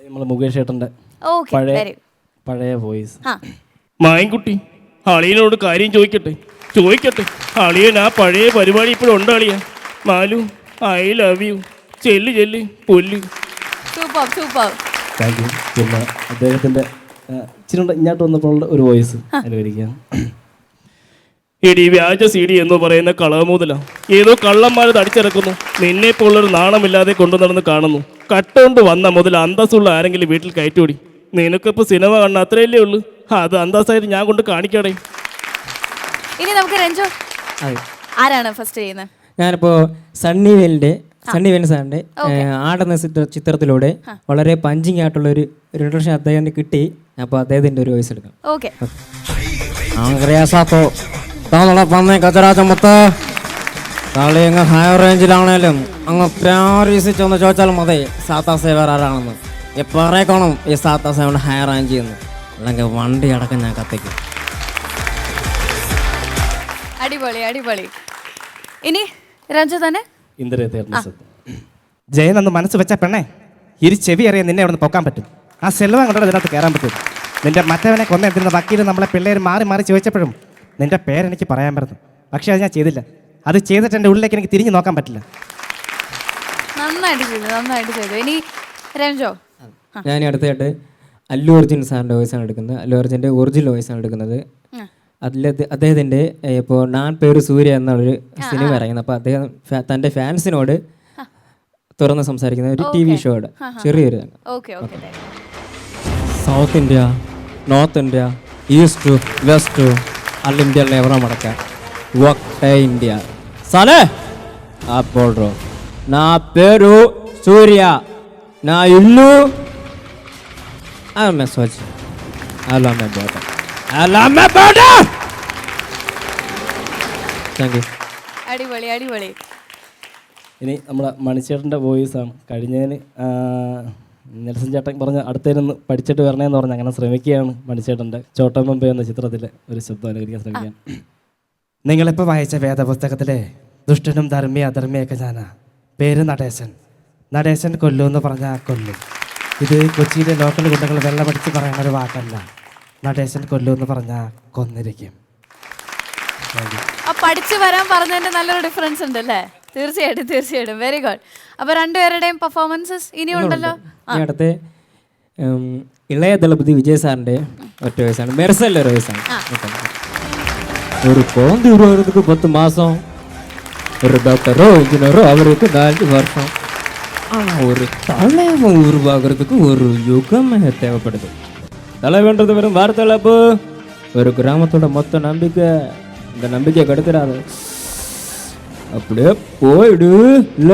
നമ്മളെ മുകേഷ് ഏട്ടൻ്റെ ഓക്കെ പഴയ വോയിസ്. മായൻകുട്ടി, അളിയനോട് കാര്യം ചോദിക്കട്ടെ. അളിയൻ ആ പഴയ പരിപാടി ഇപ്പോഴും ഉണ്ട് അളിയ. Malu, I love you. ചെല്ല് പൊല്ല്. സൂപ്പർ. Thank you. പിന്നെ അദ്ദേഹത്തിൻ്റെ ഇച്ചിരി ഇങ്ങോട്ട് വന്നപ്പോൾ ഒരു വോയിസ് അനുകരിക്കാം. എടി വ്യാജ സി ഡി എന്ന് പറയുന്ന കളമുതല ഏതോ കള്ളന്മാർ തടിച്ചിറക്കുന്നു. നിന്നെ പോലുള്ളൊരു നാണമില്ലാതെ കൊണ്ടു നടന്ന് കാണുന്നു. കട്ടുകൊണ്ട് വന്ന മുതൽ അന്തസ്സുള്ള ആരെങ്കിലും വീട്ടിൽ കയറ്റോടി. നിനക്കിപ്പോൾ സിനിമ കാണുന്ന അത്രയല്ലേ ഉള്ളൂ. അത് അന്തസ്സായിട്ട് ഞാൻ കൊണ്ട് കാണിക്കടേ. ഇനി നമുക്ക് രഞ്ജു ആരാണ് ഫസ്റ്റ് ചെയ്യുന്നത്? ഞാനിപ്പോൾ സണ്ണി വേൽ സാറിൻ്റെ ആടുന്ന ചിത്രത്തിലൂടെ വളരെ പഞ്ചിങ് ആയിട്ടുള്ള ഒരു ഇൻട്രൊഡക്ഷൻ അദ്ദേഹത്തിന് കിട്ടി. അപ്പോൾ അദ്ദേഹത്തിൻ്റെ ഒരു വോയിസ് എടുക്കാം. ഓക്കെ. പന്നേ കച്ചറാച്ചമത്ത് കളി അങ്ങ് ഹയർ റേഞ്ചിലാണേലും അങ്ങ് പ്രാരീസിച്ചൊന്ന് ചോദിച്ചാൽ മതി സാത്താ സേവർ ആരാണെന്ന്. പറയക്കണം ഈ സാത്താ സേവർ ഹയർ റേഞ്ച് എന്ന്, അല്ലെങ്കിൽ വണ്ടി അടക്കം ഞാൻ കത്തിക്കും. അടിപൊളി. ഇനി രഞ്ജു തന്നെ. ജയൻ ഒന്ന് മനസ്സ് വെച്ച പെണ്ണേ, ഇരു ചെവി അറിയാൻ നിന്നെ അവിടെ നിന്ന് പൊക്കാൻ പറ്റും. ആ സെൽവം കൊണ്ടോ ഇതിനകത്ത് കയറാൻ പറ്റും. നിന്റെ മറ്റവനെ കൊന്നെടുത്തിരുന്ന വക്കീൽ നമ്മളെ പിള്ളേർ മാറി ചോദിച്ചപ്പോഴും നിന്റെ പേരെനിക്ക് പറയാൻ പറ്റുന്നു. പക്ഷെ അത് ഞാൻ ചെയ്തില്ല. അത് ചെയ്തിട്ട് എൻ്റെ ഉള്ളിലേക്ക് എനിക്ക് തിരിഞ്ഞു നോക്കാൻ പറ്റില്ല. നന്നായിട്ട് ചെയ്തു. ഇനി രഞ്ജോ. ഞാൻ അടുത്തായിട്ട് അല്ലു അർജുൻ സാറിൻ്റെ വോയിസാണ് എടുക്കുന്നത്. അല്ലു അർജുൻ്റെ ഒറിജിനൽ വോയിസാണ് എടുക്കുന്നത്. അതിൽ അദ്ദേഹത്തിൻ്റെ ഇപ്പോൾ ഞാൻ പേര് സൂര്യ എന്നുള്ളൊരു സിനിമ ഇറങ്ങുന്നത്. അപ്പോൾ അദ്ദേഹം തൻ്റെ ഫാൻസിനോട് തുറന്ന് സംസാരിക്കുന്ന ഒരു TV ഷോയുടെ ചെറിയൊരു south India, north India, east west all India level madaka wakte India sale aap bol raho na peru surya na illu I'm a switch alame border thank you. അടിപൊളി. ഇനി നമ്മുടെ മണിച്ചേട്ടൻ്റെ വോയിസാണ്. കഴിഞ്ഞതിന് നെൽസൺ ചേട്ടൻ പറഞ്ഞ അടുത്തതിനൊന്ന് പഠിച്ചിട്ട് വരണേന്ന് പറഞ്ഞ് അങ്ങനെ ശ്രമിക്കുകയാണ്. മണിച്ചേട്ടൻ്റെ ചോട്ടമ്പമ്പ എന്ന ചിത്രത്തിലെ ഒരു ശബ്ദം അനുകരിക്കാൻ ശ്രമിക്കാം. നിങ്ങളിപ്പോൾ വായിച്ച വേദപുസ്തകത്തിലെ ദുഷ്ടനും അധർമ്മിയൊക്കെ ഞാനാ. പേര് നടേശൻ കൊല്ലു എന്ന് പറഞ്ഞാൽ കൊല്ലും. ഇത് കൊച്ചിയിലെ ലോക്കൽ ഗുണ്ടകൾ വെള്ളമടിച്ച് പറയുന്ന ഒരു വാക്കല്ല. നടേശൻ കൊല്ലു എന്ന് പറഞ്ഞാൽ കൊന്നിരിക്കും. പഠിച്ചു വരാൻ പറഞ്ഞതിന്റെ നല്ലൊരു ഡിഫറൻസ് ഉണ്ട് അല്ലേ? തീർച്ചയായിട്ടും വെരി ഗുഡ്. അപ്പൊ രണ്ടുപേരുടെയും പെർഫോമൻസസ് ഇനിയുണ്ടല്ലോ. അടുത്ത് ഇളയ ദളപതി വിജയ് സാറിന്റെ ഒറ്റ വയസ്സാണ്, മെർസലിന്റെ ഒരു വയസ്സാണ്. ഒരു കോന്തി ഉരുവാകുறதுக்கு 10 മാസം, ഒരു டாக்டரோ இன்ஜினியரோ அவருக்கு 4 வருஷம். ஒரு தலைவன் உருவாகிறதுக்கு ஒரு யுகமே தேவைப்படுது. தலைவன்றது வெறும் வார்த்தை இல்ல. ஒரு கிராமத்தோட மொத்த நம்பிக்கை. இந்த நம்பிக்கையை கெடுத்துடாது, அப்படியே போயிடு. இல்ல